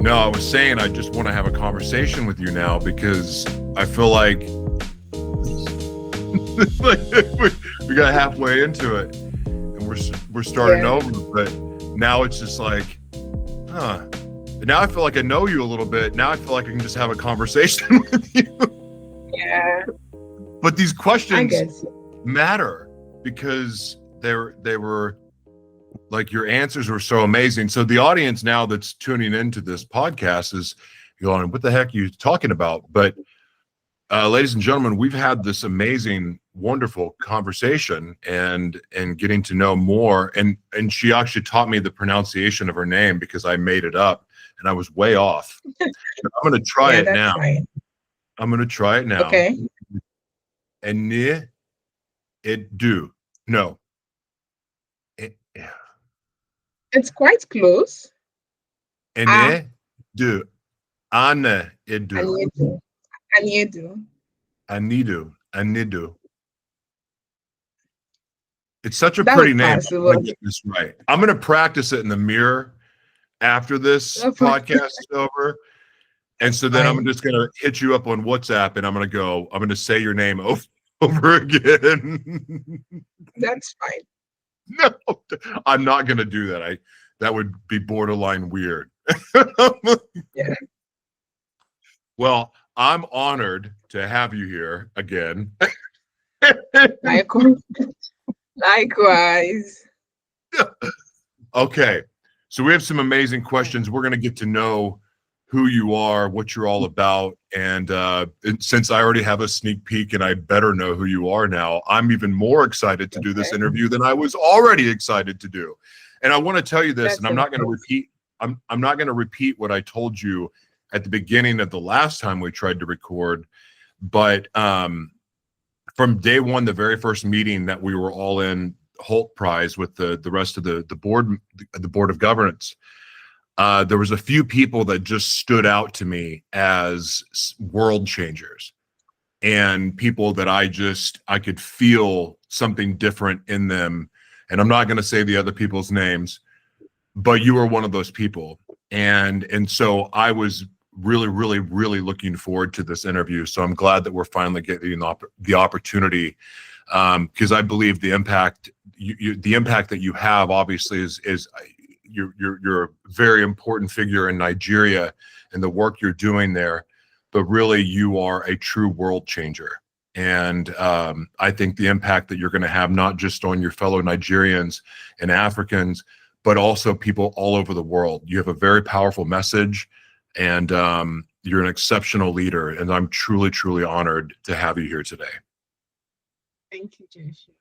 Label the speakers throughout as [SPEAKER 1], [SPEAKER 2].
[SPEAKER 1] No, I was saying I just want to have a conversation with you now because I feel like, we got halfway into it and we're starting over, but now it's just like, huh. Now I feel like I know you a little bit. Now I feel like I can just have a conversation with you.
[SPEAKER 2] Yeah.
[SPEAKER 1] But these questions matter because they were like, your answers were so amazing. So the audience now that's tuning into this podcast is going, what the heck are you talking about? But ladies and gentlemen, we've had this amazing, wonderful conversation and getting to know more. And she actually taught me the pronunciation of her name because I made it up and I was way off. I'm going to try it now.
[SPEAKER 2] Fine.
[SPEAKER 1] I'm going to try it now.
[SPEAKER 2] Okay.
[SPEAKER 1] Aniedu. No.
[SPEAKER 2] It's quite close.
[SPEAKER 1] Aniedu. Aniedu. Aniedu. It's such a pretty name. I'm gonna get this right. I'm going to practice it in the mirror after this podcast is over. And so then I'm just going to hit you up on WhatsApp and I'm going to say your name over again.
[SPEAKER 2] That's fine.
[SPEAKER 1] No, I'm not going to do that. That would be borderline weird.
[SPEAKER 2] Yeah.
[SPEAKER 1] Well, I'm honored to have you here again.
[SPEAKER 2] Likewise.
[SPEAKER 1] Okay. So we have some amazing questions. We're going to get to know who you are, what you're all about. And since I already have a sneak peek and I better know who you are now, I'm even more excited to do this interview than I was already excited to do. And I want to tell you this, and I'm not going to repeat. I'm not going to repeat what I told you at the beginning of the last time we tried to record. But from day one, the very first meeting that we were all in Holt Prize with the rest of the board of governance, there was a few people that just stood out to me as world changers and people that I could feel something different in them. And I'm not going to say the other people's names, but you were one of those people. And so I was really, really, really looking forward to this interview. So I'm glad that we're finally getting the opportunity, because I believe the impact that you have obviously is you're a very important figure in Nigeria and the work you're doing there, but really you are a true world changer. And I think the impact that you're going to have, not just on your fellow Nigerians and Africans, but also people all over the world. You have a very powerful message, and you're an exceptional leader. And I'm truly, truly honored to have you here today.
[SPEAKER 2] Thank you, Joshua.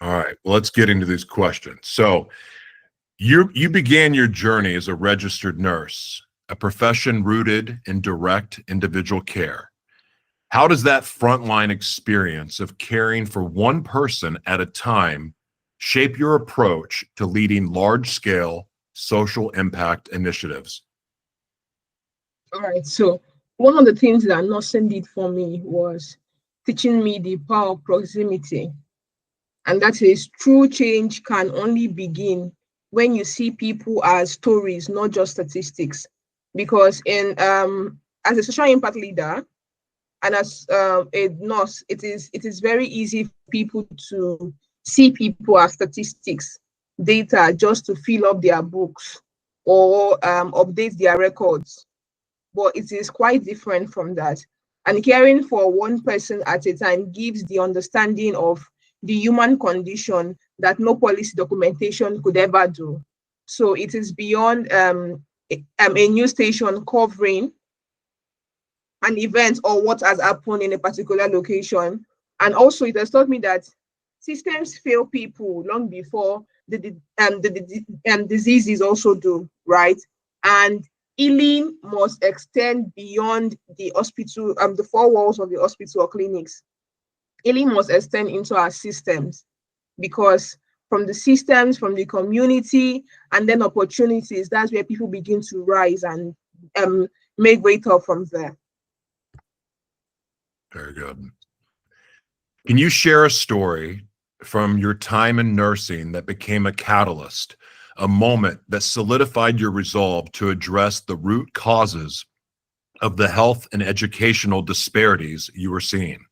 [SPEAKER 1] All right, well, let's get into these questions. So you began your journey as a registered nurse, a profession rooted in direct individual care. How does that frontline experience of caring for one person at a time shape your approach to leading large-scale social impact initiatives?
[SPEAKER 2] All right, so one of the things that nursing did for me was teaching me the power of proximity. And that is, true change can only begin when you see people as stories, not just statistics. Because as a social impact leader and as a nurse, it is very easy for people to see people as statistics, data, just to fill up their books or update their records. But it is quite different from that. And caring for one person at a time gives the understanding of the human condition that no policy documentation could ever do. So it is beyond a news station covering an event or what has happened in a particular location. And also it has taught me that systems fail people long before the diseases also do, right? And healing must extend beyond the hospital, the four walls of the hospital or clinics. Healing must extend into our systems, because from the systems, from the community, and then opportunities, that's where people begin to rise and make great up from there.
[SPEAKER 1] Very good. Can you share a story from your time in nursing that became a catalyst, a moment that solidified your resolve to address the root causes of the health and educational disparities you were seeing?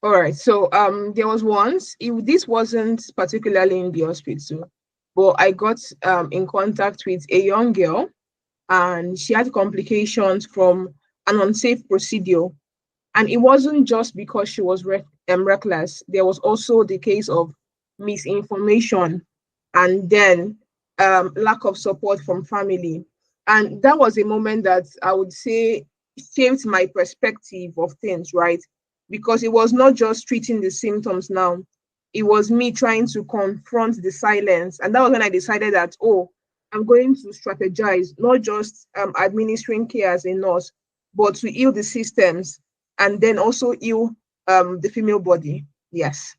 [SPEAKER 2] All right. So there was once, this wasn't particularly in the hospital, but I got in contact with a young girl, and she had complications from an unsafe procedure. And it wasn't just because she was reckless. There was also the case of misinformation, and then lack of support from family. And that was a moment that I would say shaped my perspective of things, right? Because it was not just treating the symptoms now, it was me trying to confront the silence. And that was when I decided that, oh, I'm going to strategize, not just administering care as a nurse, but to heal the systems and then also heal the female body. Yes.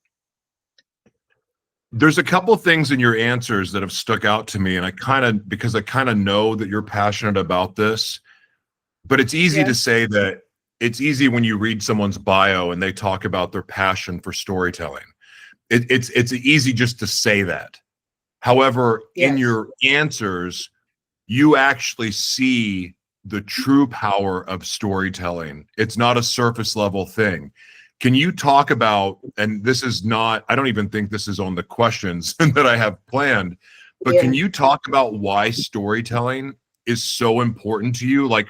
[SPEAKER 1] There's a couple of things in your answers that have stuck out to me, and because I kind of know that you're passionate about this, but it's easy to say that. It's easy when you read someone's bio and they talk about their passion for storytelling. It's easy just to say that. However, in your answers, you actually see the true power of storytelling. It's not a surface level thing. Can you talk about, and this is not, I don't even think this is on the questions that I have planned, but can you talk about why storytelling is so important to you? Like,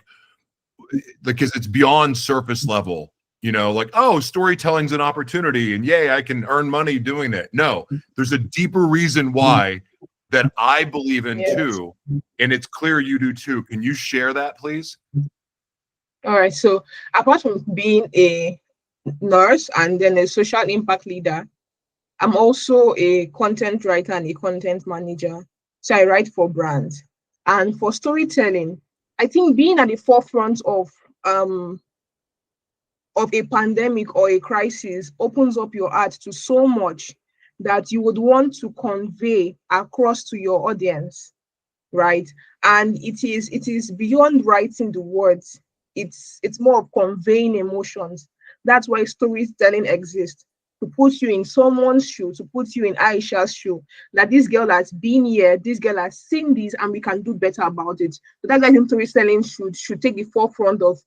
[SPEAKER 1] because it's beyond surface level, like, oh, storytelling's an opportunity and yay, I can earn money doing it. No, there's a deeper reason why that I believe in too. And it's clear you do too. Can you share that, please?
[SPEAKER 2] All right. So apart from being a nurse and then a social impact leader, I'm also a content writer and a content manager. So I write for brands. And for storytelling, I think being at the forefront of a pandemic or a crisis opens up your heart to so much that you would want to convey across to your audience, right? And it is beyond writing the words. It's more of conveying emotions. That's why storytelling exists, to put you in someone's shoe, to put you in Aisha's shoe, that this girl has been here, this girl has seen this, and we can do better about it. So that's why storytelling should take the forefront of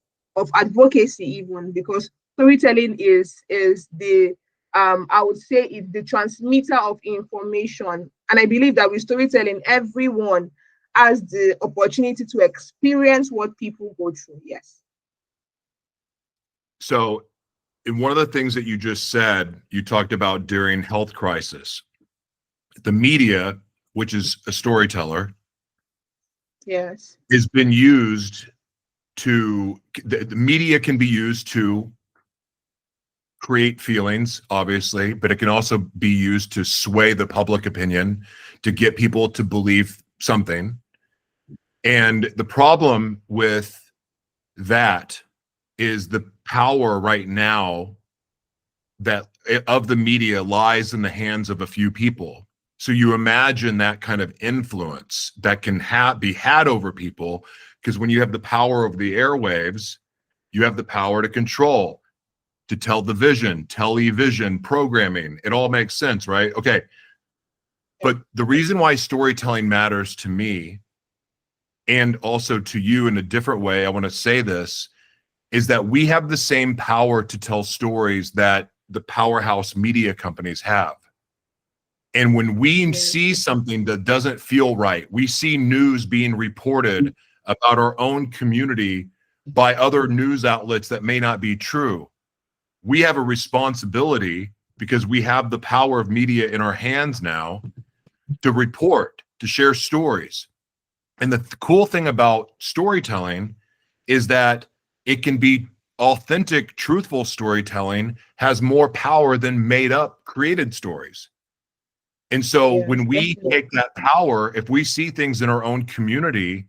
[SPEAKER 2] advocacy, even, because storytelling is the I would say it's the transmitter of information. And I believe that with storytelling, everyone has the opportunity to experience what people go through. Yes.
[SPEAKER 1] So, in one of the things that you just said, you talked about during health crisis, the media, which is a storyteller,
[SPEAKER 2] yes,
[SPEAKER 1] has been used to, the media can be used to create feelings, obviously, but it can also be used to sway the public opinion, to get people to believe something. And the problem with that is the power right now that of the media lies in the hands of a few people. So you imagine that kind of influence that can be had over people, because when you have the power of the airwaves, you have the power to control, to tell the vision, television, programming. It all makes sense, right? Okay. But the reason why storytelling matters to me, and also to you in a different way, I want to say this, is that we have the same power to tell stories that the powerhouse media companies have. And when we see something that doesn't feel right, we see news being reported about our own community by other news outlets that may not be true, we have a responsibility, because we have the power of media in our hands now, to report, to share stories. And the cool thing about storytelling is that it can be authentic, truthful storytelling has more power than made up, created stories. And so when we take that power, if we see things in our own community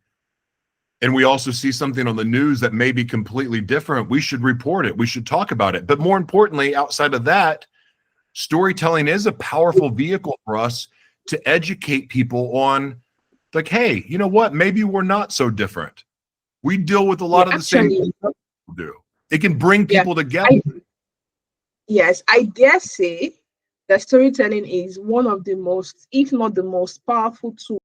[SPEAKER 1] and we also see something on the news that may be completely different, we should report it. We should talk about it. But more importantly, outside of that, storytelling is a powerful vehicle for us to educate people on, like, hey, you know what? Maybe we're not so different. We deal with a lot of the same things people do. It can bring people together.
[SPEAKER 2] Yes, I dare say that storytelling is one of the most, if not the most powerful tool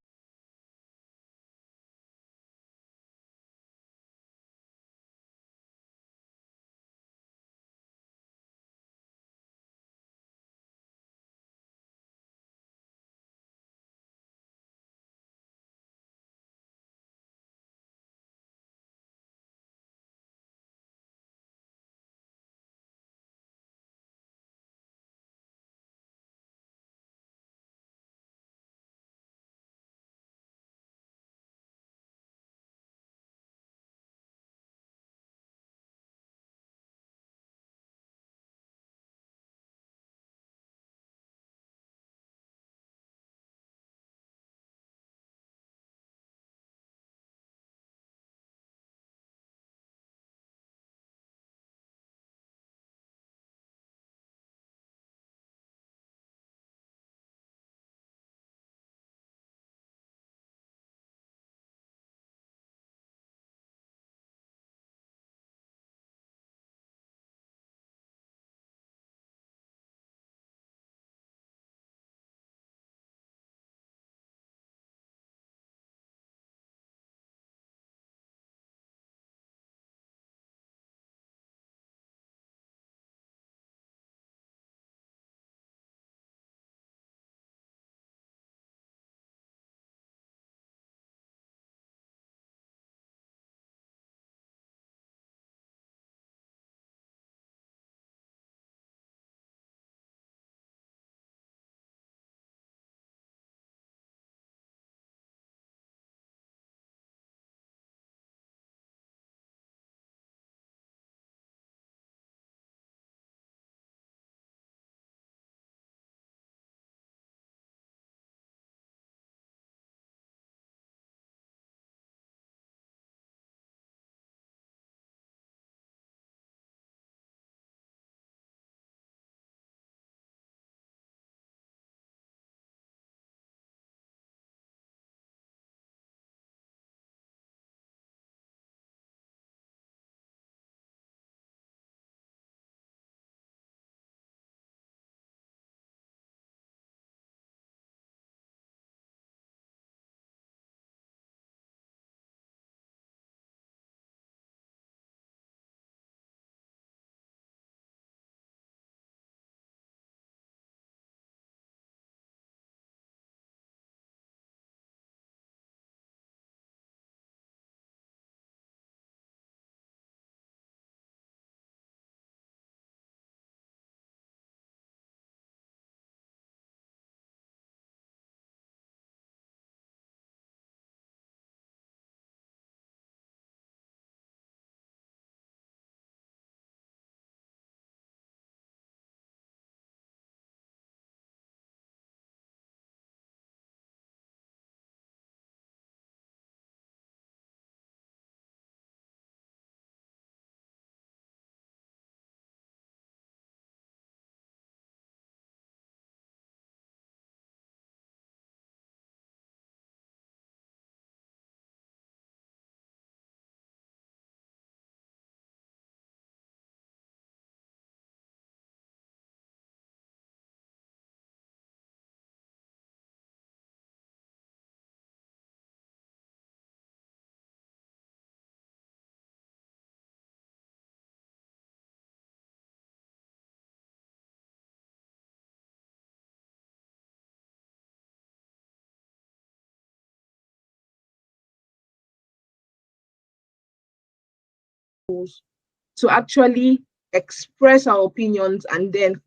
[SPEAKER 2] to actually express our opinions and then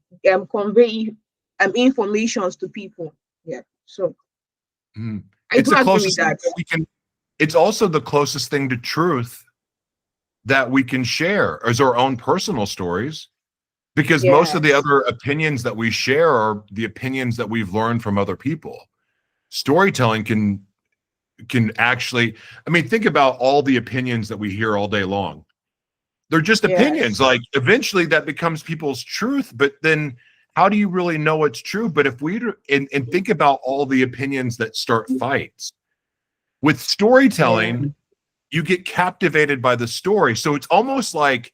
[SPEAKER 2] convey informations to people. Yeah. So I
[SPEAKER 1] It's
[SPEAKER 2] do
[SPEAKER 1] the
[SPEAKER 2] agree with
[SPEAKER 1] closest thing
[SPEAKER 2] that.
[SPEAKER 1] that we can. It's also the closest thing to truth that we can share as our own personal stories, because most of the
[SPEAKER 2] Yes.
[SPEAKER 1] other opinions that we share are the opinions that we've learned from other people. Storytelling can actually, I mean, think about all the opinions that we hear all day long. They're just opinions.
[SPEAKER 2] Yes.
[SPEAKER 1] Like eventually that becomes people's truth, but then how do you really know it's true? But if we and think about all the opinions that start fights. With
[SPEAKER 2] Yeah.
[SPEAKER 1] storytelling, you get captivated by the story. So it's almost like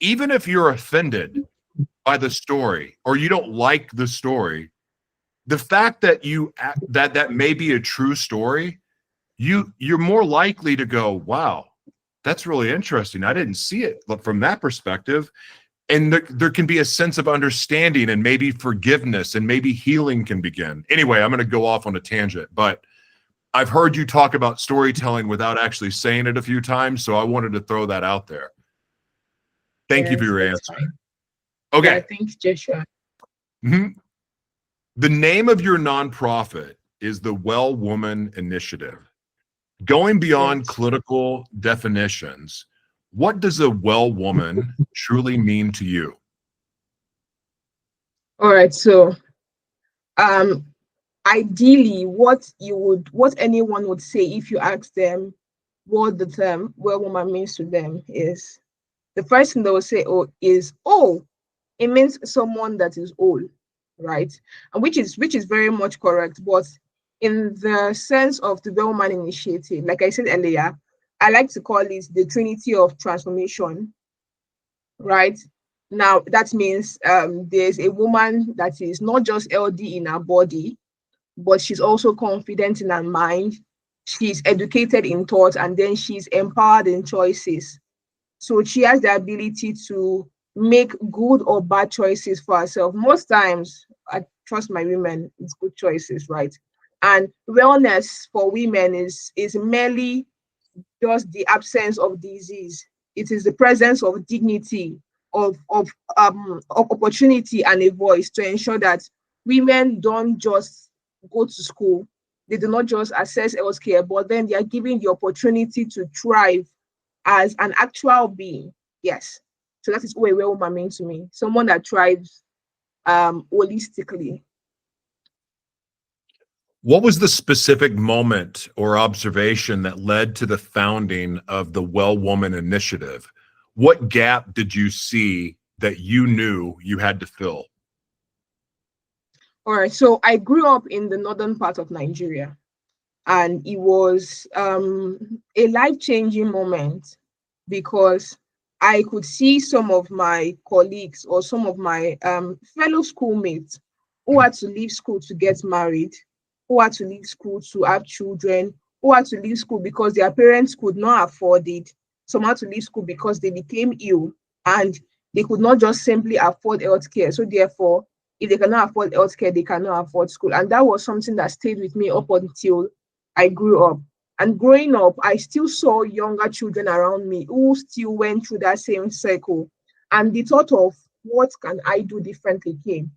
[SPEAKER 1] even if you're offended by the story or you don't like the story, the fact that that may be a true story, you're more likely to go, wow, that's really interesting. I didn't see it from that perspective. And there can be a sense of understanding and maybe forgiveness and maybe healing can begin. Anyway, I'm going to go off on a tangent, but I've heard you talk about storytelling without actually saying it a few times, so I wanted to throw that out there. Thank you for your answer.
[SPEAKER 2] Fine.
[SPEAKER 1] Okay.
[SPEAKER 2] Yeah, thanks, Joshua.
[SPEAKER 1] Mm-hmm. The name of your nonprofit is the Wellwoman Initiative. Going beyond clinical definitions, what does a well woman truly mean to you?
[SPEAKER 2] All right, so ideally what anyone would say if you ask them what the term well woman means to them is, the first thing they will say it means someone that is old, right? And which is very much correct, but in the sense of the Wellwoman Initiative, like I said earlier, I like to call it the Trinity of Transformation, right? Now that means there's a woman that is not just healthy in her body, but she's also confident in her mind, she's educated in thought, and then she's empowered in choices. So she has the ability to make good or bad choices for herself. Most times, I trust my women, it's good choices, right? And wellness for women is merely just the absence of disease. It is the presence of dignity, of opportunity and a voice to ensure that women don't just go to school, they do not just access healthcare, but then they are given the opportunity to thrive as an actual being. Yes. So that is what a well woman means to me. Someone that thrives holistically.
[SPEAKER 1] What was the specific moment or observation that led to the founding of the Wellwoman Initiative? What gap did you see that you knew you had to fill?
[SPEAKER 2] All right. So I grew up in the northern part of Nigeria, and it was a life-changing moment because I could see some of my colleagues or some of my fellow schoolmates who had to leave school to get married, who had to leave school to have children, who had to leave school because their parents could not afford it. Some had to leave school because they became ill and they could not just simply afford healthcare. So therefore, if they cannot afford healthcare, they cannot afford school. And that was something that stayed with me up until I grew up. And growing up, I still saw younger children around me who still went through that same cycle. And the thought of what can I do differently came.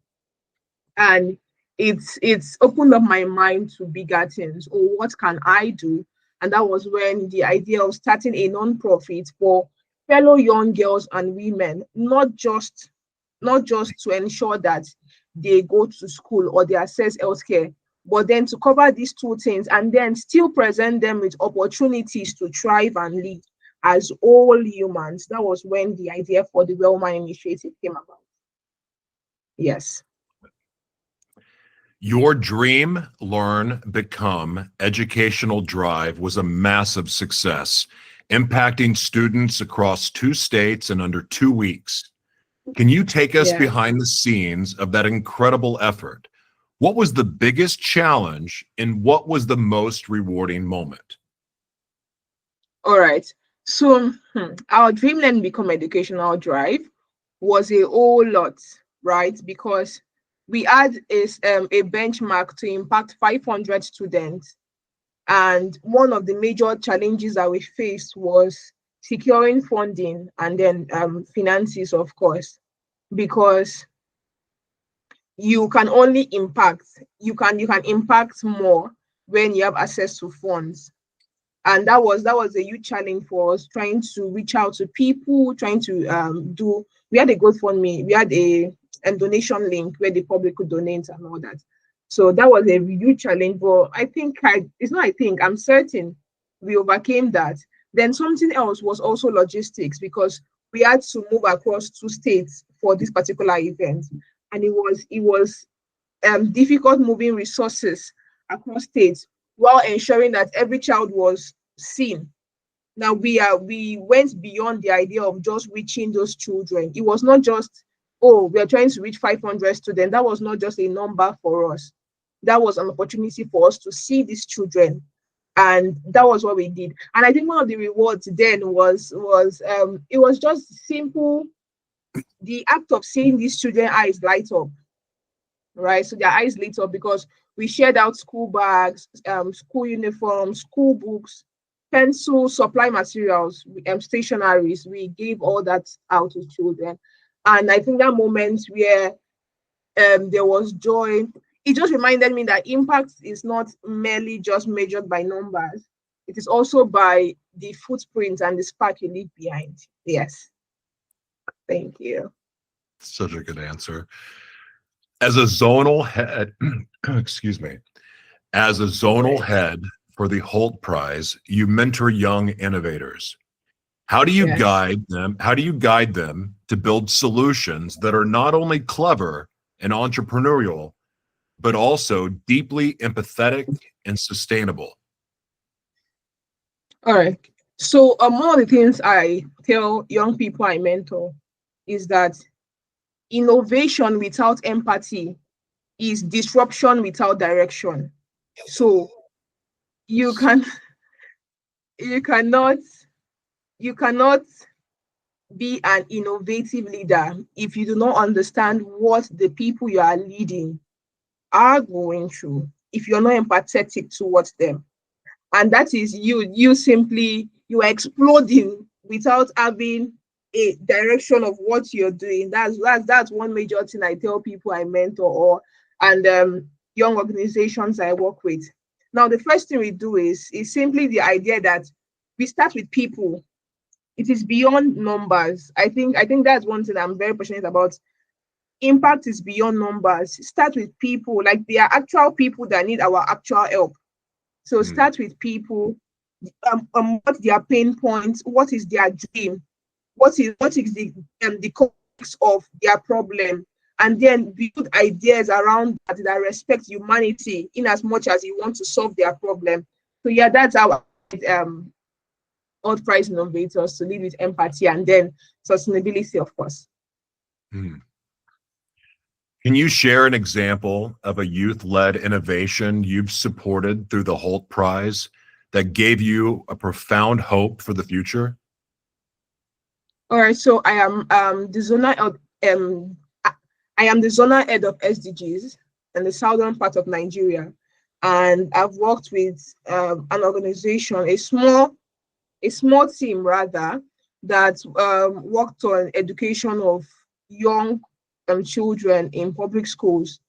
[SPEAKER 2] And it's opened up my mind to bigger things. Or what can I do? And that was when the idea of starting a non-profit for fellow young girls and women, not just to ensure that they go to school or they access healthcare, but then to cover these two things and then still present them with opportunities to thrive and lead as all humans. That was when the idea for the Wellwoman Initiative came about. Yes.
[SPEAKER 1] Your dream, learn, become educational drive was a massive success, impacting students across 2 states in under 2 weeks. Can you take us behind the scenes of that incredible effort? What was the biggest challenge and what was the most rewarding moment?
[SPEAKER 2] All right. So our dream, learn, become educational drive was a whole lot, right? Because we had a benchmark to impact 500 students. And one of the major challenges that we faced was securing funding and then finances, of course, because you can only impact, you can impact more when you have access to funds. And that was a huge challenge for us, trying to reach out to people, trying to we had a GoFundMe, we had a donation link where the public could donate and all that. So that was a huge challenge, but I'm certain we overcame that. Then something else was also logistics, because we had to move across 2 states for this particular event. And it was difficult moving resources across states while ensuring that every child was seen, Now we went beyond the idea of just reaching those children. It was not just, oh, we are trying to reach 500 students. That was not just a number for us. That was an opportunity for us to see these children, and that was what we did. And I think one of the rewards then was it was just simple, the act of seeing these children eyes light up, right? So their eyes lit up because we shared out school bags, school uniforms, school books, pencils, supply materials, stationaries. We gave all that out to children. And I think that moment where there was joy, it just reminded me that impact is not merely just measured by numbers. It is also by the footprint and the spark you leave behind. Yes. Thank you.
[SPEAKER 1] Such a good answer. As a zonal head, excuse me, as a zonal head for the Holt Prize, you mentor young innovators. How do you guide them? How do you guide them to build solutions that are not only clever and entrepreneurial, but also deeply empathetic and sustainable?
[SPEAKER 2] All right. So one of the things I tell young people I mentor is that innovation without empathy is disruption without direction. So you cannot be an innovative leader if you do not understand what the people you are leading are going through, if you're not empathetic towards them. And that is you are exploding without having a direction of what you're doing. That's one major thing I tell people I mentor and young organizations I work with. Now, the first thing we do is simply the idea that we start with people. It is beyond numbers. I think that's one thing I'm very passionate about. Impact is beyond numbers. Start with people. Like, there are actual people that need our actual help. So start with people. What their pain points? What is their dream? What is the context of their problem? And then build ideas around that respect humanity in as much as you want to solve their problem. So yeah, that's how Holt Prize innovators to lead with empathy and then sustainability, of course.
[SPEAKER 1] Can you share an example of a youth-led innovation you've supported through the Holt Prize that gave you a profound hope for the future?
[SPEAKER 2] All right, so I am the zonal head of SDGs in the southern part of Nigeria, and I've worked with an organization, a small team rather, that worked on education of young children in public schools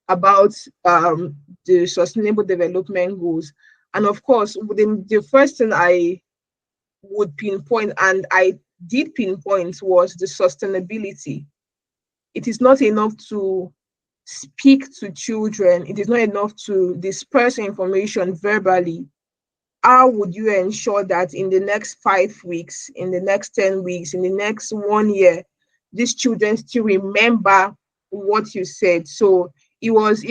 [SPEAKER 2] about the Sustainable Development Goals. And of course, the first thing I would pinpoint, and I did pinpoint, was the sustainability. It is not enough to speak to children. It is not enough to disperse information verbally. How would you ensure that in the next 5 weeks, in the next 10 weeks, in the next 1 year, these children still remember what you said? So it was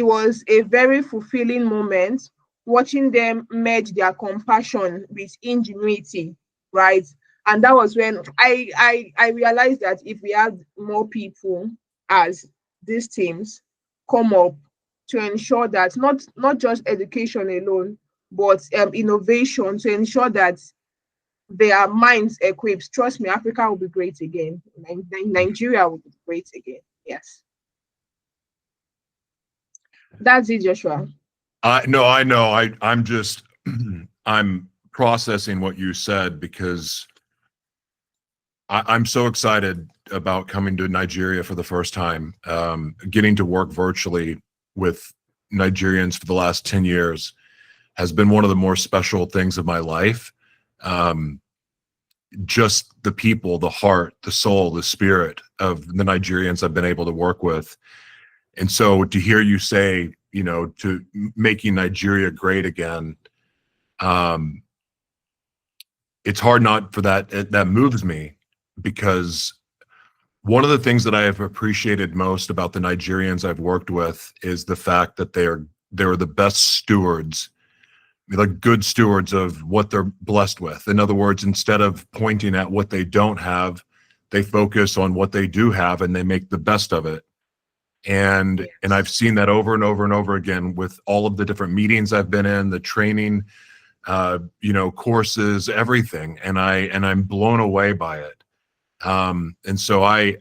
[SPEAKER 2] a very fulfilling moment watching them merge their compassion with ingenuity, right? And that was when I realized that if we had more people as these teams come up to ensure that not just education alone, but innovation, to ensure that their minds equipped, trust me, Africa will be great again. Nigeria will be great again. Yes. That's it, Joshua.
[SPEAKER 1] I know. I'm just I'm processing what you said because I'm so excited about coming to Nigeria for the first time, getting to work virtually with Nigerians for the last 10 years has been one of the more special things of my life. Just the people, the heart, the soul, the spirit of the Nigerians I've been able to work with. And so to hear you say, to making Nigeria great again, it's hard not for that moves me, because one of the things that I have appreciated most about the Nigerians I've worked with is the fact that they're the best stewards, like good stewards of what they're blessed with. In other words, instead of pointing at what they don't have, they focus on what they do have and they make the best of it. And I've seen that over and over and over again with all of the different meetings I've been in, the training, courses, everything. And I'm blown away by it. And so I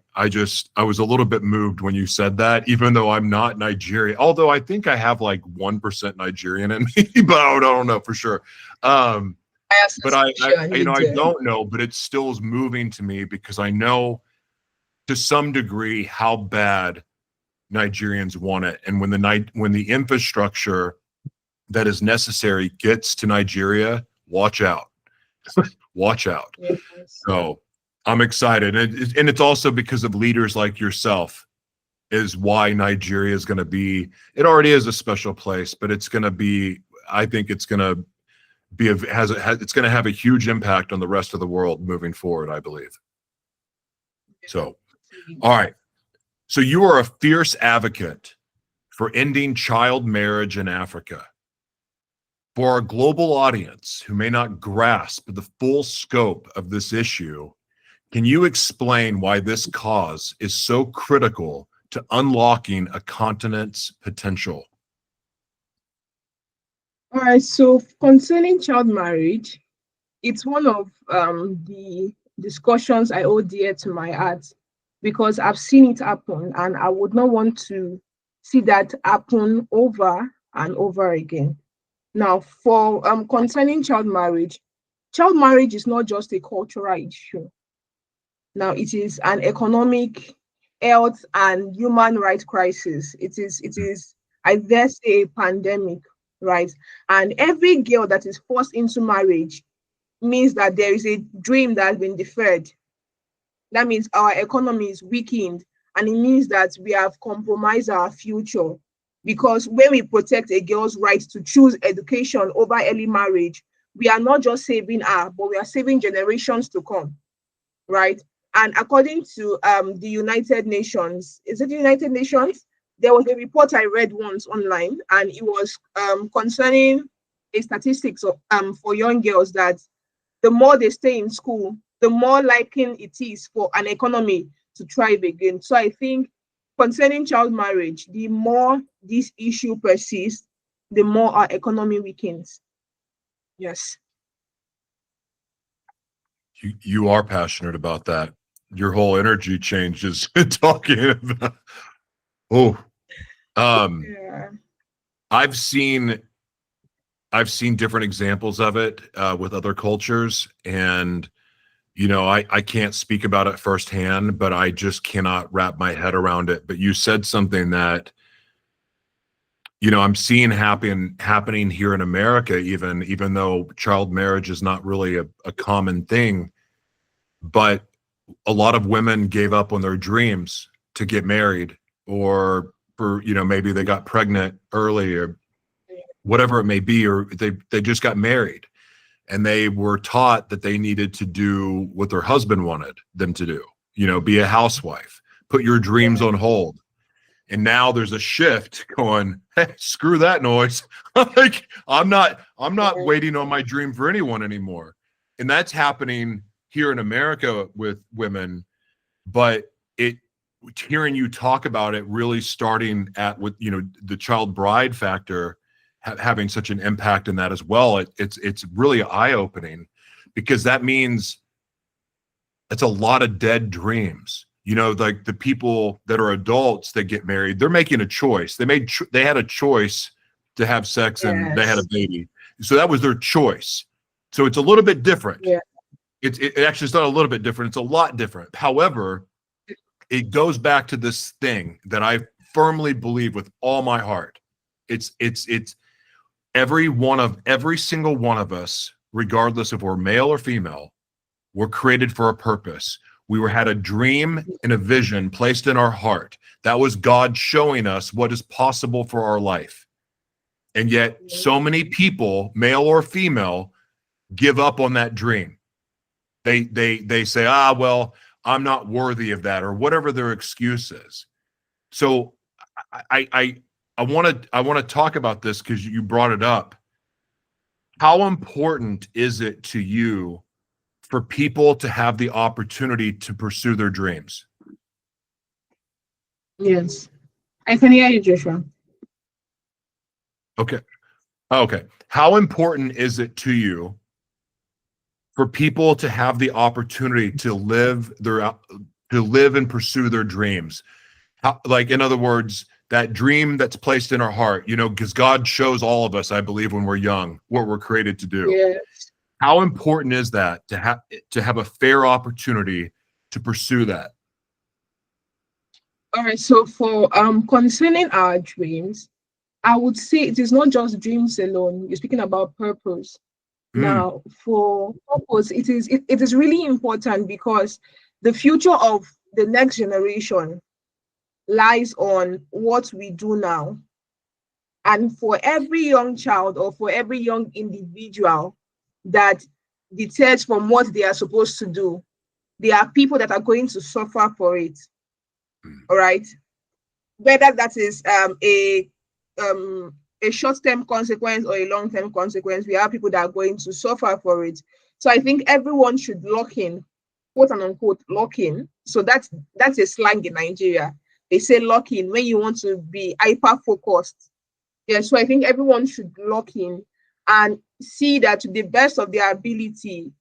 [SPEAKER 1] was a little bit moved when you said that, even though I'm not Nigerian, although I think I have like 1% Nigerian in me, but I don't know for sure. But I don't know, but it still is moving to me because I know to some degree how bad Nigerians want it. And when the infrastructure that is necessary gets to Nigeria, watch out. Watch out.
[SPEAKER 2] Yes.
[SPEAKER 1] So I'm excited. And it's also because of leaders like yourself is why Nigeria is going to be, it already is a special place, but it's going to be, I think it's going to be, it's going to have a huge impact on the rest of the world moving forward, I believe. So, all right. So you are a fierce advocate for ending child marriage in Africa. For our global audience who may not grasp the full scope of this issue, can you explain why this cause is so critical to unlocking a continent's potential?
[SPEAKER 2] All right, so concerning child marriage, it's one of the discussions I hold dear to my heart because I've seen it happen and I would not want to see that happen over and over again. Now, for concerning child marriage is not just a cultural issue. Now, it is an economic, health, and human rights crisis. It is, I dare say, a pandemic, right? And every girl that is forced into marriage means that there is a dream that has been deferred. That means our economy is weakened, and it means that we have compromised our future. Because when we protect a girl's right to choose education over early marriage, we are not just saving her, but we are saving generations to come, right? And according to the United Nations, is it the United Nations? There was a report I read once online, and it was concerning a statistics of, for young girls that the more they stay in school, the more likely it is for an economy to thrive again. So I think concerning child marriage, the more this issue persists, the more our economy weakens. Yes.
[SPEAKER 1] You are passionate about that. Your whole energy changes talking about.
[SPEAKER 2] Yeah.
[SPEAKER 1] I've seen different examples of it with other cultures, and I can't speak about it firsthand, but I just cannot wrap my head around it. But you said something that I'm seeing happening here in America, even though child marriage is not really a common thing, but a lot of women gave up on their dreams to get married, or for maybe they got pregnant early or whatever it may be, or they just got married and they were taught that they needed to do what their husband wanted them to do, be a housewife, put your dreams on hold. And now there's a shift going, hey, screw that noise. Like, I'm not waiting on my dream for anyone anymore. And that's happening here in America with women, but hearing you talk about it really starting at with the child bride factor having such an impact in that as well. It's really eye-opening, because that means it's a lot of dead dreams. Like the people that are adults that get married, they're making a choice. They had a choice to have sex, and they had a baby. So that was their choice. So it's a little bit different.
[SPEAKER 2] Yeah.
[SPEAKER 1] It actually, it's not a little bit different. It's a lot different. However, it goes back to this thing that I firmly believe with all my heart. It's every single one of us, regardless if we're male or female, we're created for a purpose. We had a dream and a vision placed in our heart. That was God showing us what is possible for our life. And yet so many people, male or female, give up on that dream. They say, well, I'm not worthy of that, or whatever their excuse is. So I want to talk about this because you brought it up. How important is it to you for people to have the opportunity to pursue their dreams?
[SPEAKER 2] Yes. I can hear you, Joshua.
[SPEAKER 1] Okay. Okay. How important is it to you for people to have the opportunity to live and pursue their dreams? How, like, in other words, that dream that's placed in our heart, because God shows all of us, I believe, when we're young, what we're created to do.
[SPEAKER 2] Yes.
[SPEAKER 1] How important is that to have a fair opportunity to pursue that?
[SPEAKER 2] All right. So for concerning our dreams, I would say it is not just dreams alone. You're speaking about purpose.
[SPEAKER 1] Mm,
[SPEAKER 2] Now, for purpose, it is really important because the future of the next generation lies on what we do now. And for every young child or for every young individual that deters from what they are supposed to do, there are people that are going to suffer for it.
[SPEAKER 1] mm.
[SPEAKER 2] All right. Whether that is a short-term consequence or a long-term consequence, we have people that are going to suffer for it. So I think everyone should lock in, quote and unquote, lock in. So that's a slang in Nigeria. They say lock in when you want to be hyper focused. Yeah, so I think everyone should lock in and see that to the best of their ability,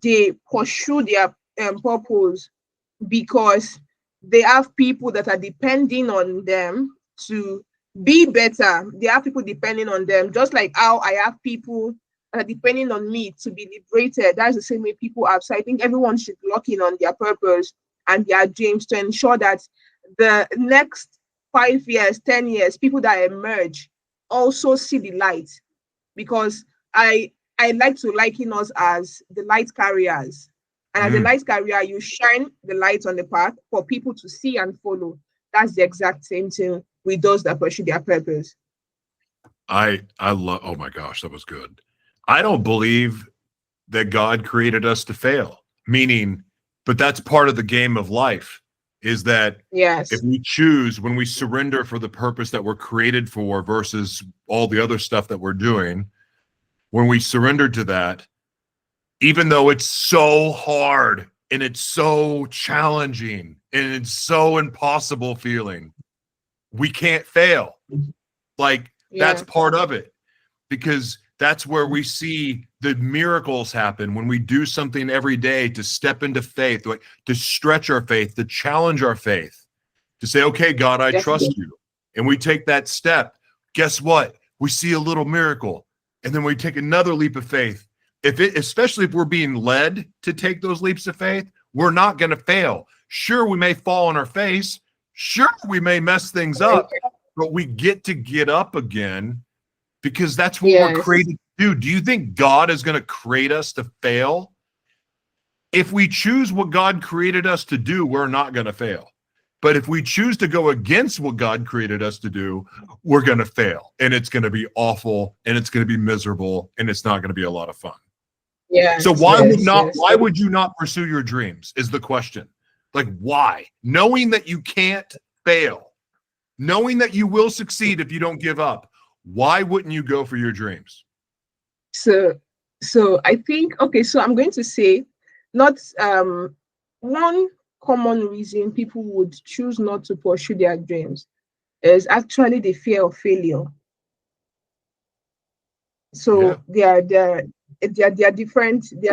[SPEAKER 2] they pursue their purpose, because they have people that are depending on them to be better. They have people depending on them, just like how I have people that are depending on me to be liberated. That's the same way people have. So I think everyone should lock in on their purpose and their dreams to ensure that the next 5 years, 10 years, people that emerge also see the light. Because I like to liken us as the light carriers. And as a
[SPEAKER 1] Mm.
[SPEAKER 2] light carrier, you shine the light on the path for people to see and follow. That's the exact same thing with those that pursue their purpose.
[SPEAKER 1] I love, oh my gosh, that was good. I don't believe that God created us to fail, meaning, but that's part of the game of life, is that if
[SPEAKER 2] Yes.
[SPEAKER 1] we choose, when we surrender for the purpose that we're created for versus all the other stuff that we're doing, when we surrender to that, even though it's so hard and it's so challenging and it's so impossible feeling, we can't fail. Like, that's
[SPEAKER 2] Yeah.
[SPEAKER 1] part of it, because that's where we see the miracles happen when we do something every day to step into faith, like to stretch our faith, to challenge our faith, to say, okay, God, I trust
[SPEAKER 2] Definitely.
[SPEAKER 1] you. And we take that step. Guess what? We see a little miracle. And then we take another leap of faith. Especially if we're being led to take those leaps of faith, we're not going to fail. Sure, we may fall on our face. Sure, we may mess things up, but we get up again, because that's what we're
[SPEAKER 2] Yes.
[SPEAKER 1] created to do. Do you think God is going to create us to fail? If we choose what God created us to do, we're not going to fail. But if we choose to go against what God created us to do, we're going to fail. And it's going to be awful, and it's going to be miserable, and it's not going to be a lot of fun.
[SPEAKER 2] Yes.
[SPEAKER 1] So
[SPEAKER 2] Yes. Yes.
[SPEAKER 1] why would you not pursue your dreams is the question. Like, why? Knowing that you can't fail, knowing that you will succeed if you don't give up, why wouldn't you go for your dreams?
[SPEAKER 2] So I think, okay, so I'm going to say not one common reason people would choose not to pursue their dreams is actually the fear of failure.
[SPEAKER 1] Yeah.
[SPEAKER 2] So they are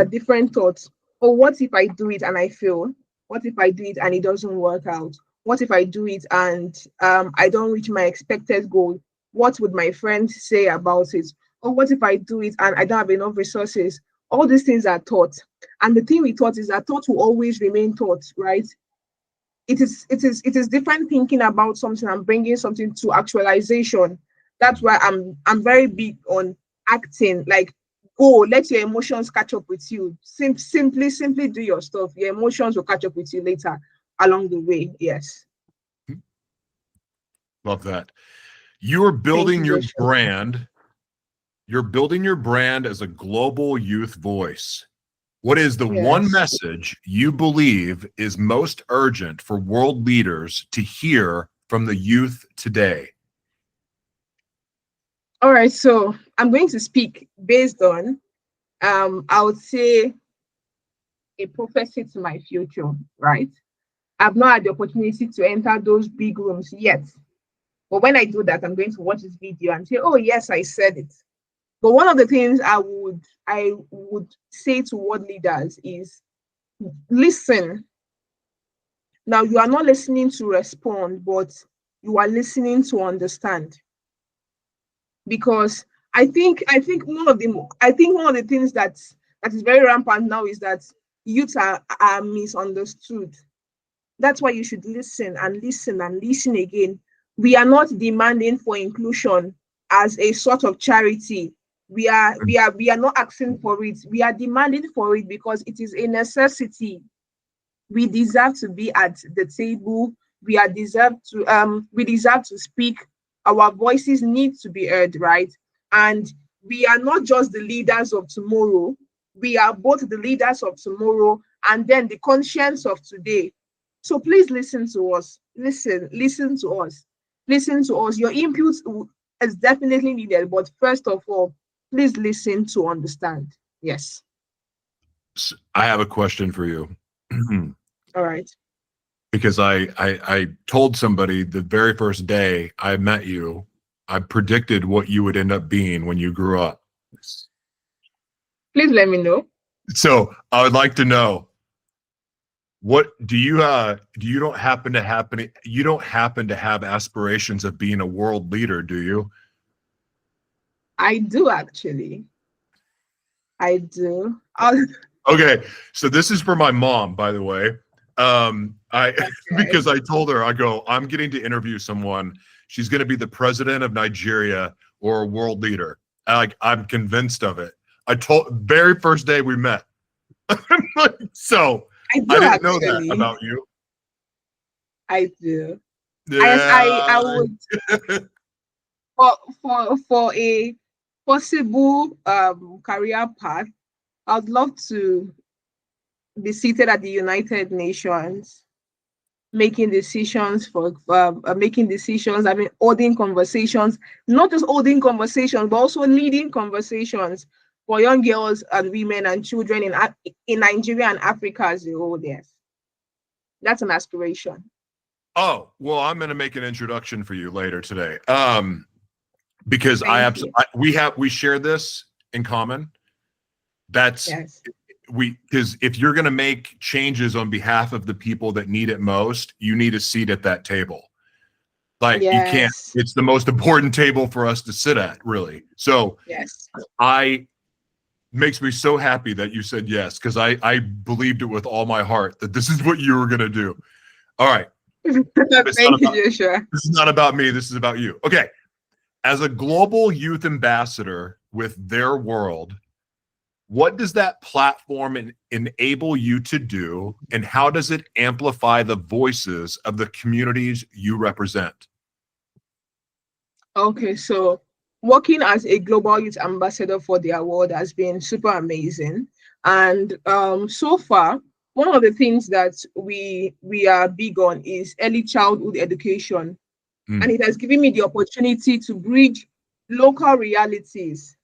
[SPEAKER 2] different thoughts. Oh, what if I do it and I fail? What if I do it and it doesn't work out? What if I do it and I don't reach my expected goal? What would my friends say about it? Or what if I do it and I don't have enough resources? All these things are thought. And the thing with thought is that thought will always remain thought, right? It is different thinking about something and bringing something to actualization. That's why I'm very big on acting. Like, go, let your emotions catch up with you. Simply do your stuff. Your emotions will catch up with you later along the way. Yes.
[SPEAKER 1] Love that. You're
[SPEAKER 2] Thank
[SPEAKER 1] building
[SPEAKER 2] you,
[SPEAKER 1] your
[SPEAKER 2] Joshua.
[SPEAKER 1] brand. You're building your brand as a global youth voice. What is the one
[SPEAKER 2] Yes.
[SPEAKER 1] message you believe is most urgent for world leaders to hear from the youth today?
[SPEAKER 2] All right, so I'm going to speak based on, I would say, a prophecy to my future, right? I've not had the opportunity to enter those big rooms yet. But when I do that, I'm going to watch this video and say, oh yes, I said it. But one of the things I would say to world leaders is listen. Now you are not listening to respond, but you are listening to understand. Because I think one of the things that is very rampant now is that youth are misunderstood. That's why you should listen and listen and listen again. We are not demanding for inclusion as a sort of charity. We are not asking for it. We are demanding for it because it is a necessity. We deserve to be at the table. We deserve to speak. Our voices need to be heard, right? And we are not just the leaders of tomorrow. We are both the leaders of tomorrow and then the conscience of today. So please listen to us. Listen to us. Listen to us. Your input is definitely needed, but first of all, please listen to understand. Yes.
[SPEAKER 1] I have a question for you.
[SPEAKER 2] All right.
[SPEAKER 1] Because I told somebody the very first day I met you, I predicted what you would end up being when you grew up.
[SPEAKER 2] Please let me know.
[SPEAKER 1] So I would like to know, what do you don't happen to have aspirations of being a world leader, do you?
[SPEAKER 2] I do actually. I do.
[SPEAKER 1] Okay, so this is for my mom, by the way. I
[SPEAKER 2] Okay.
[SPEAKER 1] because I told her, I go, I'm getting to interview someone. She's going to be the president of Nigeria or a world leader. I'm convinced of it. I told very first day we met. So
[SPEAKER 2] I do
[SPEAKER 1] I didn't know that
[SPEAKER 2] actually.
[SPEAKER 1] about you.
[SPEAKER 2] I do. I
[SPEAKER 1] Yeah.
[SPEAKER 2] would for a possible career path, I'd love to be seated at the United Nations, making decisions making decisions. I mean, holding conversations, not just holding conversations, but also leading conversations for young girls and women and children in Nigeria and Africa as a whole. Yes, that's an aspiration.
[SPEAKER 1] Oh, well, I'm going to make an introduction for you later today. Because
[SPEAKER 2] Thank you.
[SPEAKER 1] we share this in common. That's
[SPEAKER 2] Yes.
[SPEAKER 1] because if you're going to make changes on behalf of the people that need it most, you need a seat at that table. Like you can't,
[SPEAKER 2] Yes.
[SPEAKER 1] it's the most important table for us to sit at, really. So
[SPEAKER 2] Yes.
[SPEAKER 1] I makes me so happy that you said yes, because I believed it with all my heart that this is what you were going to do. All right.
[SPEAKER 2] Thank you, Joshua.
[SPEAKER 1] This is not about me. This is about you. Okay. As a global youth ambassador with Their World, what does that platform enable you to do, and how does it amplify the voices of the communities you represent?
[SPEAKER 2] Okay, so working as a global youth ambassador for the award has been super amazing. And so far, one of the things that we are big on is early childhood education. And
[SPEAKER 1] Mm.
[SPEAKER 2] it has given me the opportunity to bridge local realities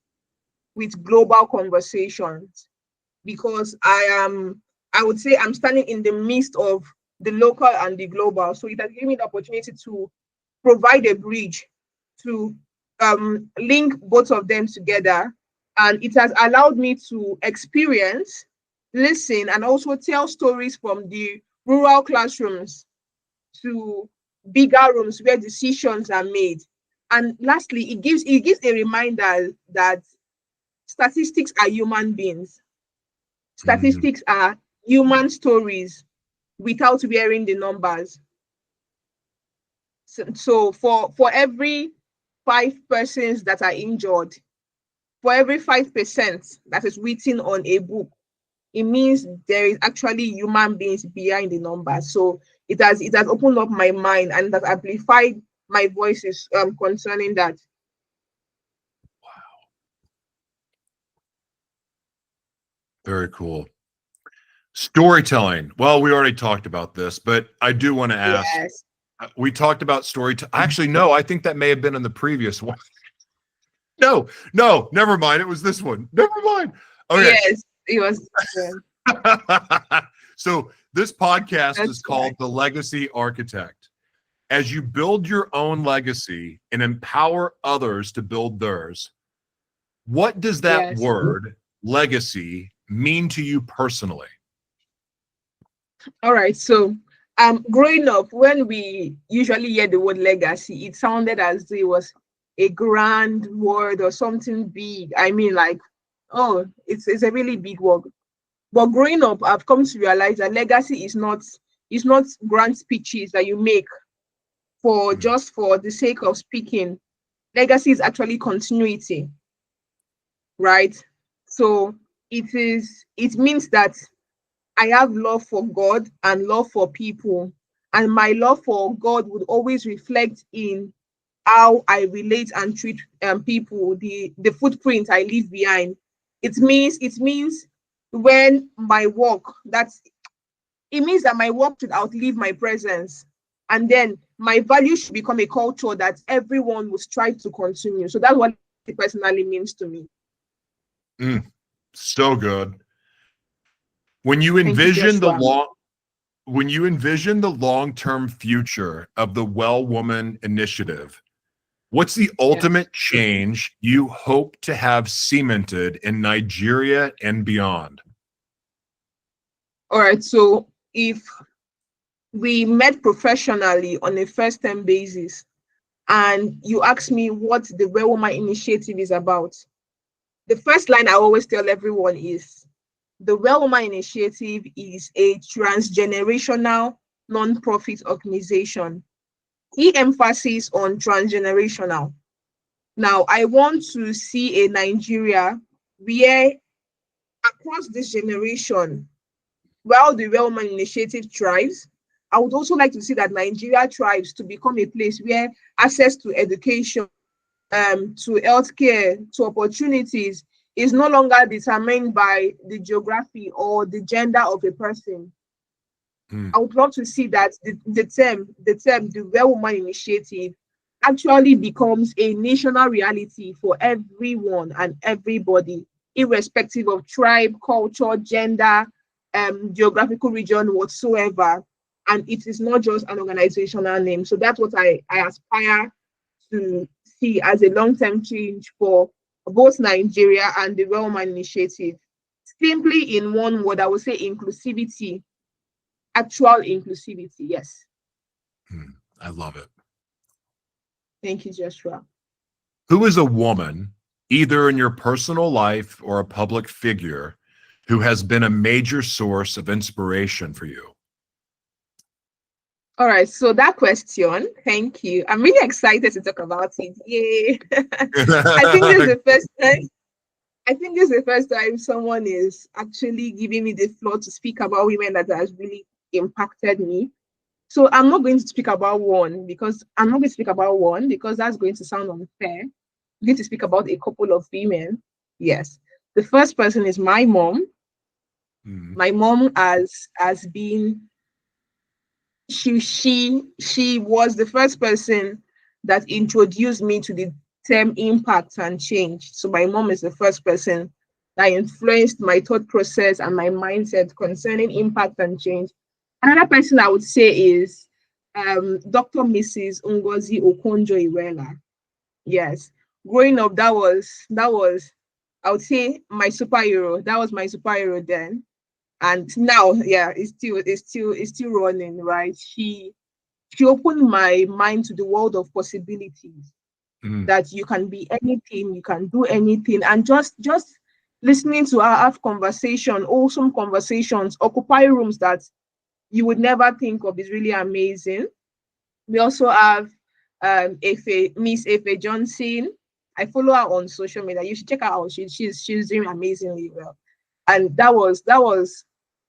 [SPEAKER 2] with global conversations because I would say I'm standing in the midst of the local and the global. So it has given me the opportunity to provide a bridge to link both of them together. And it has allowed me to experience, listen, and also tell stories from the rural classrooms to bigger rooms where decisions are made. And lastly, it gives a reminder that statistics are human beings.
[SPEAKER 1] Mhm.
[SPEAKER 2] Statistics are human stories without wearing the numbers. So for every 5 persons that are injured, for every 5% that is written on a book, it means there is actually human beings behind the numbers. So it has opened up my mind and it has amplified my voices concerning that.
[SPEAKER 1] Very cool. Storytelling. Well, we already talked about this, but I do want to ask.
[SPEAKER 2] Yes.
[SPEAKER 1] We talked about storytelling. Actually, no, I think that may have been in the previous one. No, never mind. It was this one. Never mind. Okay.
[SPEAKER 2] Yes, it was.
[SPEAKER 1] So this podcast
[SPEAKER 2] That's
[SPEAKER 1] is called
[SPEAKER 2] right.
[SPEAKER 1] The Legacy Architect. As you build your own legacy and empower others to build theirs, what does that
[SPEAKER 2] Yes.
[SPEAKER 1] word, legacy, mean to you personally?
[SPEAKER 2] All right. So, growing up, when we usually hear the word legacy, it sounded as though it was a grand word or something big. I mean, like, oh, it's a really big word. But growing up, I've come to realize that legacy is not grand speeches that you make for
[SPEAKER 1] Mm,
[SPEAKER 2] just for the sake of speaking. Legacy is actually continuity, right? So it means that I have love for God and love for people. And my love for God would always reflect in how I relate and treat people, the footprint I leave behind. It means when my work, it means that my work should outlive my presence. And then my value should become a culture that everyone will strive to continue. So that's what it personally means to me.
[SPEAKER 1] so good. When you
[SPEAKER 2] Thank you,
[SPEAKER 1] envision the
[SPEAKER 2] Joshua.
[SPEAKER 1] long when you envision the long-term future of the Wellwoman Initiative, what's the
[SPEAKER 2] Yes.
[SPEAKER 1] ultimate change you hope to have cemented in Nigeria and beyond?
[SPEAKER 2] All right. So if we met professionally on a first term basis, and you ask me what the Wellwoman Initiative is about, the first line I always tell everyone is the Wellwoman Initiative is a transgenerational non-profit organization. Key emphasis on transgenerational. Now, I want to see a Nigeria where across this generation, while the Wellman Initiative thrives, I would also like to see that Nigeria thrives to become a place where access to education, to healthcare, to opportunities is no longer determined by the geography or the gender of a person.
[SPEAKER 1] Mm,
[SPEAKER 2] I would love to see that the Wellwoman Initiative actually becomes a national reality for everyone and everybody, irrespective of tribe, culture, gender, geographical region whatsoever. And it is not just an organizational name. So that's what I aspire to see as a long-term change for both Nigeria and the Wellman Initiative. Simply in one word, I would say inclusivity, actual inclusivity. Yes.
[SPEAKER 1] I love it.
[SPEAKER 2] Thank you, Joshua.
[SPEAKER 1] Who is a woman, either in your personal life or a public figure, who has been a major source of inspiration for you?
[SPEAKER 2] All right. So that question, thank you. I'm really excited to talk about it. Yay. I think this is the first time. I think this is the first time someone is actually giving me the floor to speak about women that has really impacted me. So I'm not going to speak about one because that's going to sound unfair. I'm going to speak about a couple of women. Yes. The first person is my mom.
[SPEAKER 1] Mm,
[SPEAKER 2] My mom has been she was the first person that introduced me to the term impact and change. So my mom is the first person that influenced my thought process and my mindset concerning impact and change. Another person I would say is Dr. Mrs. Ngozi Okonjo-Iweala. Yes, growing up, that was I would say my superhero. That was my superhero then, and now, yeah, it's still running. Right? She opened my mind to the world of possibilities.
[SPEAKER 1] mm,
[SPEAKER 2] That you can be anything, you can do anything, and just listening to her have conversation, awesome conversations, occupy rooms that you would never think of is really amazing. We also have Miss Efe Johnson. I follow her on social media. You should check her out. She's doing amazingly well. And that was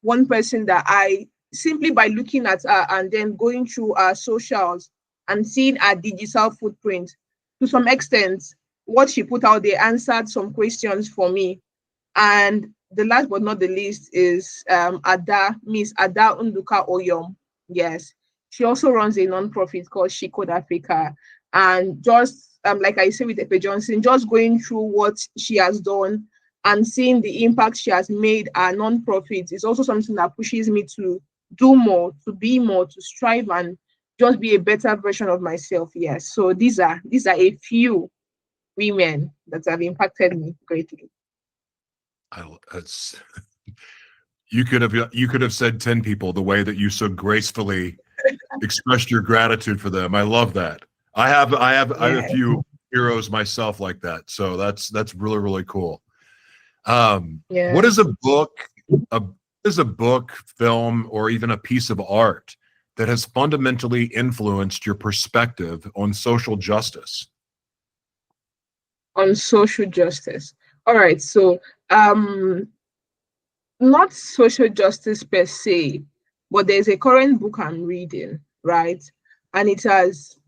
[SPEAKER 2] one person that I simply by looking at her and then going through her socials and seeing her digital footprint to some extent, what she put out there answered some questions for me. And the last but not the least is Miss Ada Unduka Oyom. Yes. She also runs a non-profit called She Code Africa. And just like I say with Epe Johnson, just going through what she has done and seeing the impact she has made our non-profits is also something that pushes me to do more, to be more, to strive and just be a better version of myself. Yes. So these are a few women that have impacted me greatly.
[SPEAKER 1] That's you could have said 10 people the way that you so gracefully expressed your gratitude for them. I love that. I have a few heroes myself like that. So that's really, really cool. What is a book, film, or even a piece of art that has fundamentally influenced your perspective on social justice?
[SPEAKER 2] On social justice. All right. So not social justice per se, but there's a current book I'm reading, right? And it is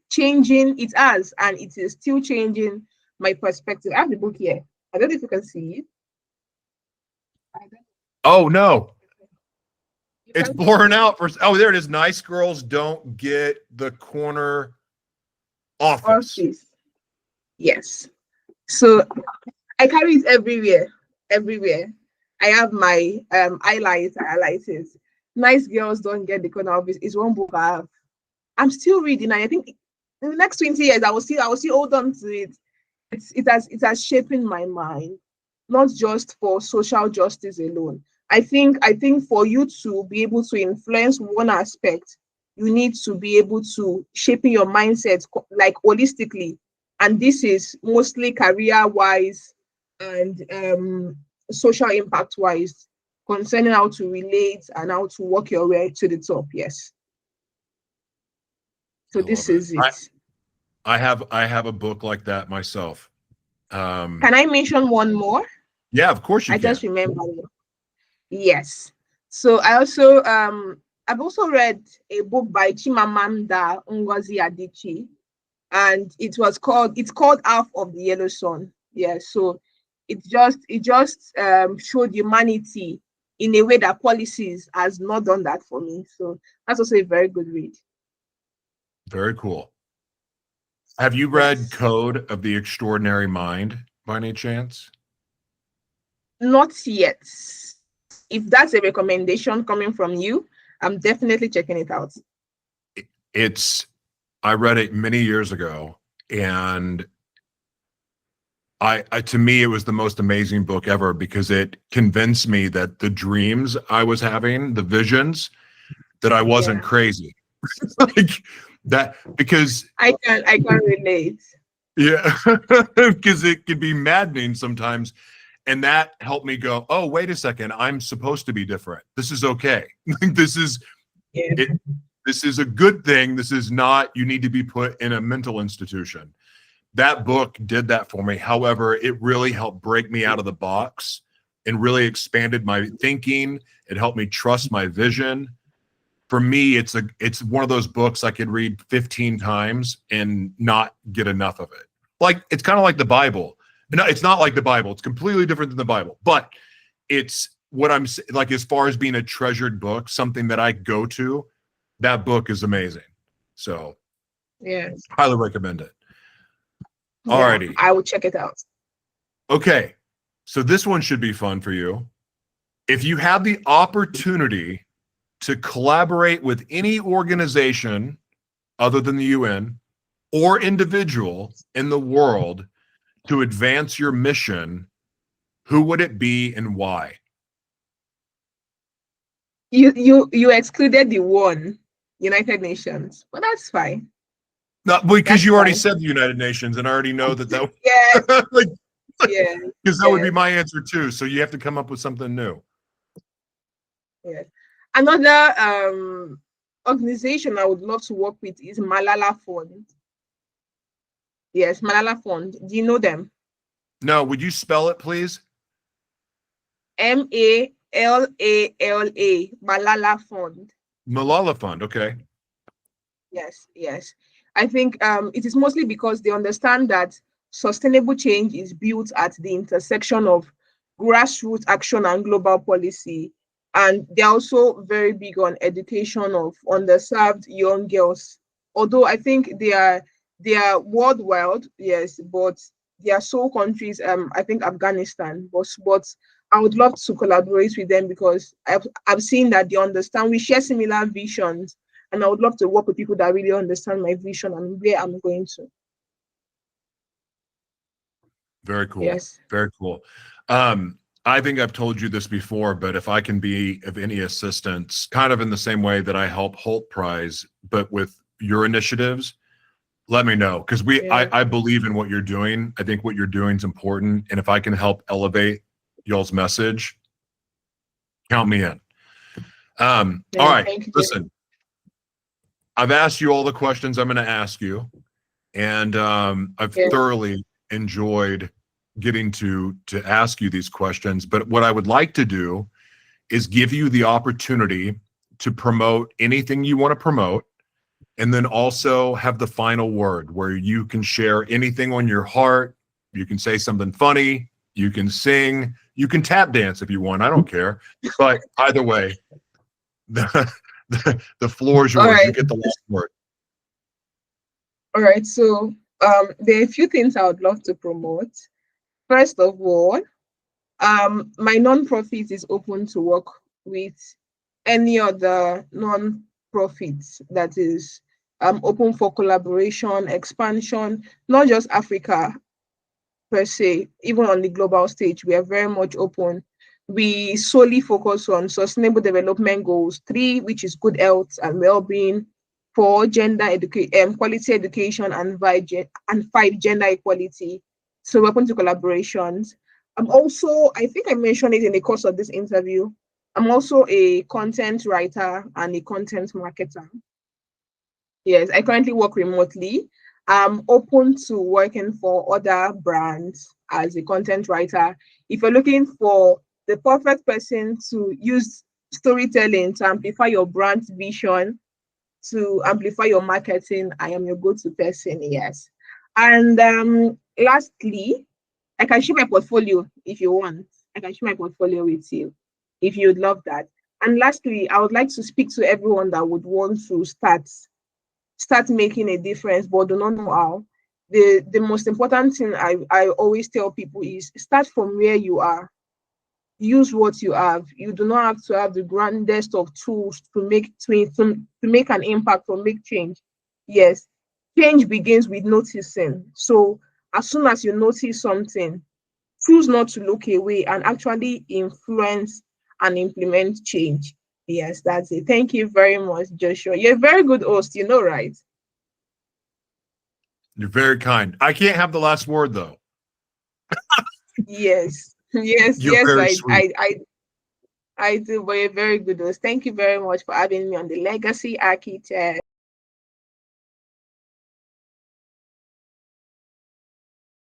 [SPEAKER 2] changing, and it is still changing my perspective. I have the book here. I don't know if you can see it.
[SPEAKER 1] Oh no. It's blurring out. Oh, there it is. Nice Girls Don't Get the Corner Office.
[SPEAKER 2] Yes. So I carry it everywhere. I have my highlighters. Nice Girls Don't Get the Corner Office is one book I'm still reading, and I think in the next 20 years I will still hold on to it. It has shaped my mind, not just for social justice alone. I think for you to be able to influence one aspect, you need to be able to shape your mindset like holistically, and this is mostly career wise and social impact wise, concerning how to relate and how to work your way to the top. Yes. So this is it.
[SPEAKER 1] I have a book like that myself.
[SPEAKER 2] Can I mention one more?
[SPEAKER 1] Yeah, of course you can.
[SPEAKER 2] I just remember. Yes. So I've also read a book by Chimamanda Ngozi Adichie, and it's called Half of the Yellow Sun. Yeah. So it just showed humanity in a way that policies has not done that for me. So that's also a very good read. Very
[SPEAKER 1] cool. Have you read Code of the Extraordinary Mind by any chance?
[SPEAKER 2] Not yet. If that's a recommendation coming from you, I'm definitely checking it out.
[SPEAKER 1] I read it many years ago, and to me, it was the most amazing book ever because it convinced me that the dreams I was having, the visions, that I wasn't crazy. Like that, because
[SPEAKER 2] I can relate.
[SPEAKER 1] Yeah, because it can be maddening sometimes. And that helped me go, oh, wait a second, I'm supposed to be different. This is okay. This is this is a good thing. This is not, you need to be put in a mental institution. That book did that for me. However, it really helped break me out of the box and really expanded my thinking. It helped me trust my vision. For me, it's one of those books I could read 15 times and not get enough of it. Like, it's kind of like the Bible. No, it's not like the Bible. It's completely different than the Bible. But it's what I'm like, as far as being a treasured book, something that I go to, that book is amazing. So, highly recommend it. Alrighty.
[SPEAKER 2] I will check it out.
[SPEAKER 1] Okay. So this one should be fun for you. If you have the opportunity to collaborate with any organization other than the UN or individual in the world to advance your mission, who would it be and why?
[SPEAKER 2] You excluded the one, United Nations, but that's fine.
[SPEAKER 1] No, because you already said the United Nations, and I already know that because that would be my answer too. So you have to come up with something new.
[SPEAKER 2] Yeah. Another organization I would love to work with is Malala Fund. Yes, Malala Fund. Do you know them?
[SPEAKER 1] No, would you spell it, please?
[SPEAKER 2] Malala, Malala Fund.
[SPEAKER 1] Malala Fund, okay.
[SPEAKER 2] Yes. I think it is mostly because they understand that sustainable change is built at the intersection of grassroots action and global policy. And they're also very big on education of underserved young girls although I think they are worldwide, yes, but there are sole countries, I think Afghanistan, but I would love to collaborate with them because I've seen that they understand, we share similar visions, and I would love to work with people that really understand my vision and where I'm going to.
[SPEAKER 1] Very cool.
[SPEAKER 2] Yes.
[SPEAKER 1] Very cool. I think I've told you this before, but if I can be of any assistance, kind of in the same way that I help Holt Prize, but with your initiatives, let me know. Because
[SPEAKER 2] Yeah.
[SPEAKER 1] I believe in what you're doing. I think what you're doing is important. And if I can help elevate y'all's message, count me in. All right.
[SPEAKER 2] Thank you.
[SPEAKER 1] Listen, I've asked you all the questions I'm going to ask you. And I've thoroughly enjoyed getting to ask you these questions. But what I would like to do is give you the opportunity to promote anything you want to promote, and then also have the final word where you can share anything on your heart. You can say something funny, you can sing, you can tap dance if you want. I don't care. But either way, the floor is yours.
[SPEAKER 2] All right.
[SPEAKER 1] You get the last word.
[SPEAKER 2] All right. So there are a few things I would love to promote. First of all, my nonprofit is open to work with any other non-profits that is open for collaboration, expansion, not just Africa per se, even on the global stage. We are very much open. We solely focus on sustainable development goals 3, which is good health and well-being, 4, gender education, quality education, and 5, gender equality. So we're open to collaborations. I'm also, I think I mentioned it in the course of this interview, I'm also a content writer and a content marketer. Yes, I currently work remotely. I'm open to working for other brands as a content writer. If you're looking for the perfect person to use storytelling to amplify your brand vision, to amplify your marketing, I am your go-to person, yes. And lastly, I can share my portfolio if you want. I can share my portfolio with you if you'd love that. And lastly, I would like to speak to everyone that would want to start making a difference but do not know how. The most important thing I always tell people is start from where you are. Use what you have. You do not have to have the grandest of tools to make an impact or make change. Yes, change begins with noticing. So as soon as you notice something, choose not to look away and actually influence and implement change. Yes, that's it. Thank you very much, Joshua. You're a very good host, you know, right?
[SPEAKER 1] You're very kind. I can't have the last word though.
[SPEAKER 2] Yes, yes,
[SPEAKER 1] You're
[SPEAKER 2] yes.
[SPEAKER 1] very
[SPEAKER 2] I,
[SPEAKER 1] sweet.
[SPEAKER 2] I, I, I do. But you're very good host. Thank you very much for having me on the Legacy Architect.